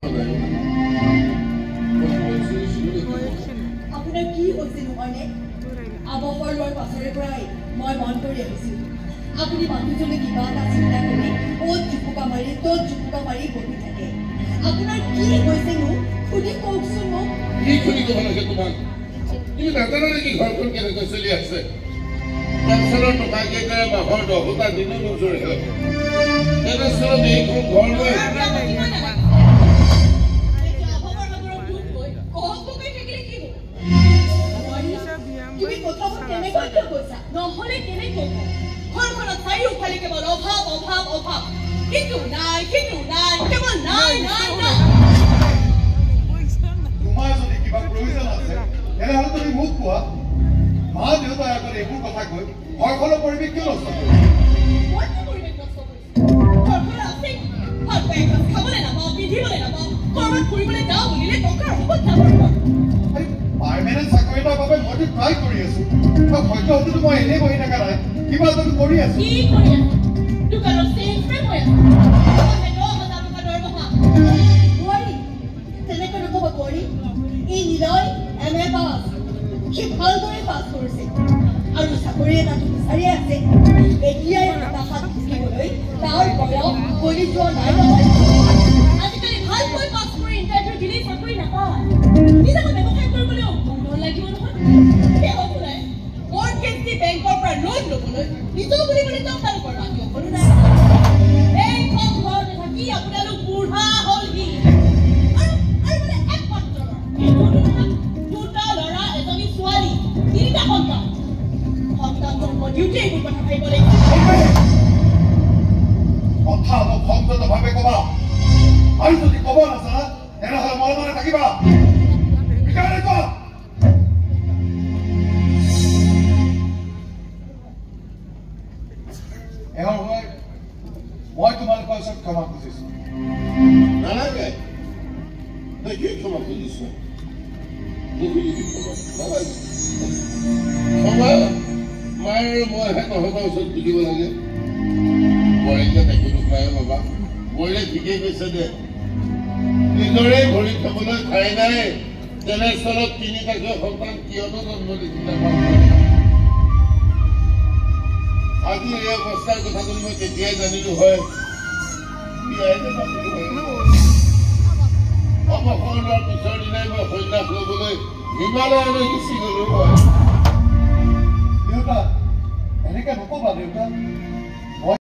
আপোনাৰ কি হৈছে নহয়নে? আৱসৰ লোৱাৰ পাছৰে পৰাই মই মন কৰি আহিছোঁ আপুনি মানুহজনে কিবা এটা চিন্তা কৰি অ'ত জুপুকা মাৰি ত'ত জুপুকা মাৰি বহি থাকে। আপোনাৰ কি হৈছেনো সুধি কওকচোন মোক। কি সুধি ক'ব লাগে তোমাক? তুমি নাজানা নেকি ঘৰখন কেনেকৈ চলি আছে? পেঞ্চনৰ টকা কেইটাৰে মাহৰ 10টা দিনো নোজোৰে তেনেস্থলত এইখন ঘৰ লৈ তুমি কথাবোৰ কেনেকৈ কৈছা? নহ'লে কেনেকৈ ঘৰখনত চাৰিওফালে কেৱল অভাৱ অভাৱ অভাৱ কিন্তু নাই কেৱল নাই নাই নাই। তোমাৰ যদি কিবা প্ৰয়োজন আছে তেনেহ'লে তুমি মোক কোৱা। মা দেউতাই আগত এইবোৰ কথা কৈ ঘৰখনৰ পৰিৱেশ কিয় নষ্ট কৰিছে? মই কি পৰিৱেশ নষ্ট কৰিছোঁ? ঘৰখন আছে ভাল পাই খাবলৈ নাপাওঁ পিন্ধিবলৈ নাপাওঁ ক'ৰবাত ফুৰিবলৈ যাওঁ বুলিলে টকাৰ অভাৱত যাব নোৱাৰোঁ। পাৰ্মানেণ্ট চাকৰি এটাৰ বাবে মইতো ট্ৰাই কৰি আছো হয়তো হয়তো মই এনেই বহি থকা নাই কিবা এটা কৰি আছো। কি কৰি আছো? দোকানৰ চেলছমেন হৈ আছো। তেনেকৈ নক'ব কৰি এই নিলয় MA পাছ সি ভালদৰে পাছ কৰিছে আৰু চাকৰি এটা বিচাৰি আছে। এতিয়াই এটা হাত থাকিবলৈ তাৰ বয়স গলি যোৱা নাই নহয়। আজিকালি ভালকৈ পাছ কৰি ইণ্টাৰভিউ দিলেই চাকৰি নাপায়। নিজকে ব্যৱসায় কৰিবলৈও মন লাগিব নহয়। মৰ্টগেজ বেংকৰ পৰা লোন ল'বলৈ নিজৰ বুলিবলৈ তেওঁলোকৰ বাকী অকলো নাই। এইখন ঘৰতে থাকি আপোনালোক বুঢ়া হ'লহি আৰু মানে একমাত্ৰ দুটা ল'ৰা এজনী ছোৱালী 3টা সন্তান জন্ম দিওঁতে এইবোৰ কথা ভাবিব লাগিব। কথা অলপ সংযতভাৱে ক'বা আৰু যদি ক'ব নাজানা তেনেহ'লে মনে মনে থাকিবা। সেইকাৰণে কোৱা মই তোমালোকৰ ওচৰত ক্ষমা খুজিছো। নালাগে তই কি ক্ষমা খুজিছ? ক্ষমা মায়ে মইহে তহঁতৰ ওচৰত খুজিব লাগে। বোৱাৰীকে দেখিব পাৰে বাবা বোৱাৰীয়ে ঠিকেই কৈছে দে নিজৰে ভৰি খাবলৈ ঠাই নাই তেনেস্থলত 3টাকৈ সন্তান কিয়নো জন্ম দিছিলে। আজি এই অৱস্থাৰ কথা যদি মই তেতিয়াই জানিলো হয় অৱসৰ লোৱাৰ পিছৰ দিনাই মই সন্ন্যাস ল'বলৈ হিমালয়লৈ গুচি গলো হয়। দেউতা এনেকে নকবা দেউতা।